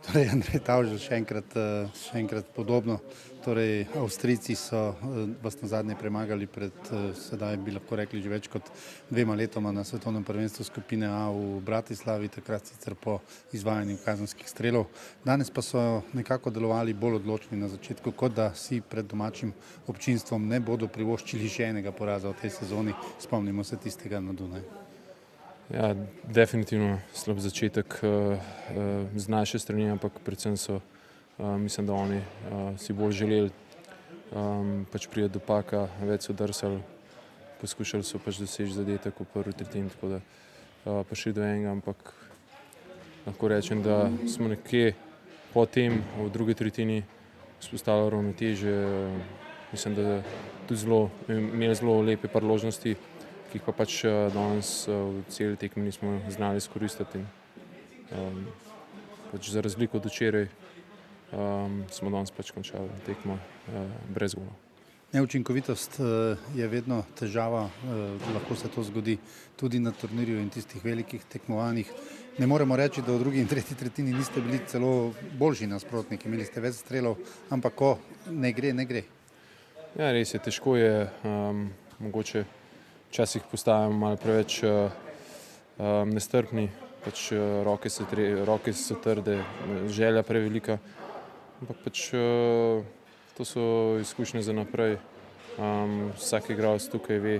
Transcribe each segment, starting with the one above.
Torej, Andrej Tavželj, še enkrat podobno. Torej, Avstrijci so vas nazadnje premagali pred, sedaj bi lahko rekli, že več kot 2 letoma na svetovnem prvenstvu skupine A v Bratislavi, takrat sicer po izvajanju kazenskih strelov. Danes pa so nekako delovali bolj odločni na začetku, kot da si pred domačim občinstvom ne bodo privoščili še enega poraza v tej sezoni. Spomnimo se tistega na Dunaju. Ja, definitivno slab začetek z naše strani, ampak predvsem so, mislim, da oni si bolj želeli pač priti do paka, več so drsali, poskušali so pač doseči zadetek v prvi tretjini, tako da prišli do enega, ampak lahko rečem, da smo nekje po tem v drugi tretjini vzpostavili ravnotežje. Mislim, da tudi imeli zelo lepe priložnosti, ki jih pa pač danes v celi tekmi nismo znali izkoristiti. Pač za razliko od včeraj smo danes pač končali tekmo brez gola. Neučinkovitost je vedno težava, lahko se to zgodi tudi na turnirju in tistih velikih tekmovanjih. Ne moremo reči, da v drugi in tretji tretjini niste bili celo boljši nasprotniki, imeli ste več strelov, ampak ko ne gre, ne gre. Ja, res je, težko je, mogoče včasih postajamo malo preveč nestrpni, pač roke so trde, želja prevelika, ampak pač to so izkušnje za naprej. Vsak igralec tukaj ve,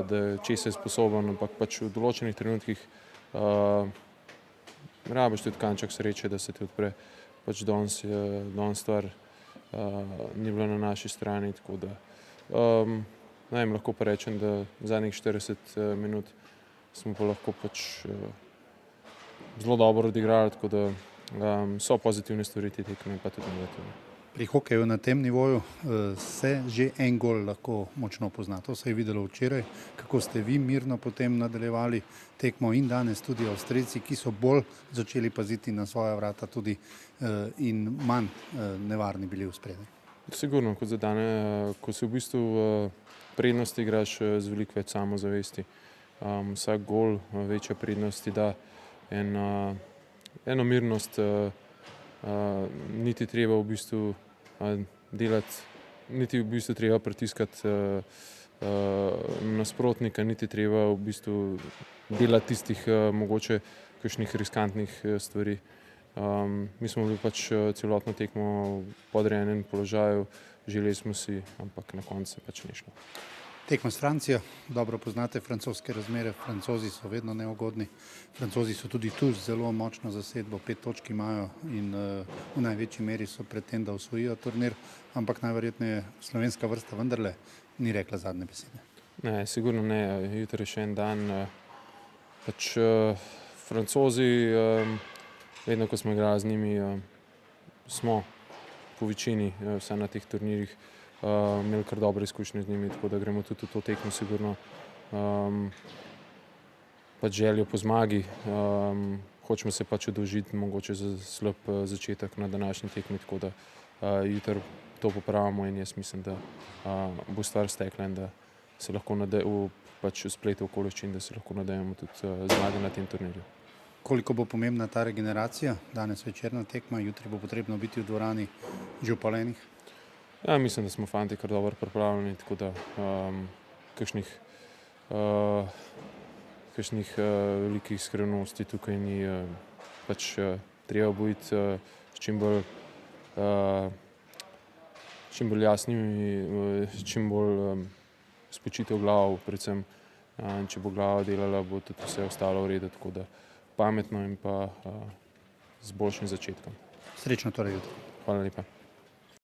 da česa je sposoben, ampak pač v določenih trenutkih rabiš tudi kanček sreče, da se ti odpre. Pač danes stvar ni bila na naši strani, tako da ne vem, lahko pa rečem, da zadnjih 40 minut smo pa lahko pač zelo dobro odigrali, tako da so pozitivne stvari te tekme, pa tudi negativne. Pri hokeju na tem nivoju se že en gol lahko močno pozna. To se je videlo včeraj, kako ste vi mirno potem nadaljevali tekmo in danes tudi Avstrijci, ki so bolj začeli paziti na svoja vrata tudi in manj nevarni bili v spredaj. Sigurno, kot zadane, ko si v bistvu prednosti igraš z veliko več samozavesti. Vsak gol večja prednost ti da eno mirnost, niti treba v bistvu delati, niti v bistvu treba pritiskati nasprotnika, niti treba v bistvu delati tistih mogoče kakšnih riskantnih stvari. Mi smo bili pač celotno tekmo v podrejenem položaju, želeli smo si, ampak na koncu se pač ni šlo. Tekma s Francijo, dobro poznate francoske razmere, Francozi so vedno neugodni. Francozi so tudi tu zelo močno zasedbo, 5 točk imajo in v največji meri so pred tem, da osvojijo turnir, ampak najverjetneje slovenska vrsta vendarle ni rekla zadnje besede. Ne, sigurno ne, jutri je še en dan. Pač Francozi, vedno ko smo igrali z njimi, smo po večini, vsaj na teh turnirjih, imeli kar dobre izkušnje z njimi, tako da gremo tudi v to tekmo sigurno pač željo po zmagi. Hočemo se pač oddolžiti mogoče za slab začetek na današnji tekmi, tako da jutri to popravimo in jaz mislim, da bo stvar stekla in da se lahko pač v spletu okoliščin, da se lahko nadejamo tudi zmage na tem turnirju. Koliko bo pomembna ta regeneracija? Danes večerna tekma, jutri bo potrebno biti v dvorani že upalenih? Ja, mislim, da smo fanti kar dobro pripravljeni, tako da kakšnih velikih skrivnosti tukaj ni. Pač treba bo iti s čim bolj jasnimi, čim bolj spočito glavo, predvsem če bo glava delala, bo tudi vse ostalo v redu, tako da pametno in pa z boljšim začetkom. Srečno torej jutri. Hvala lepa.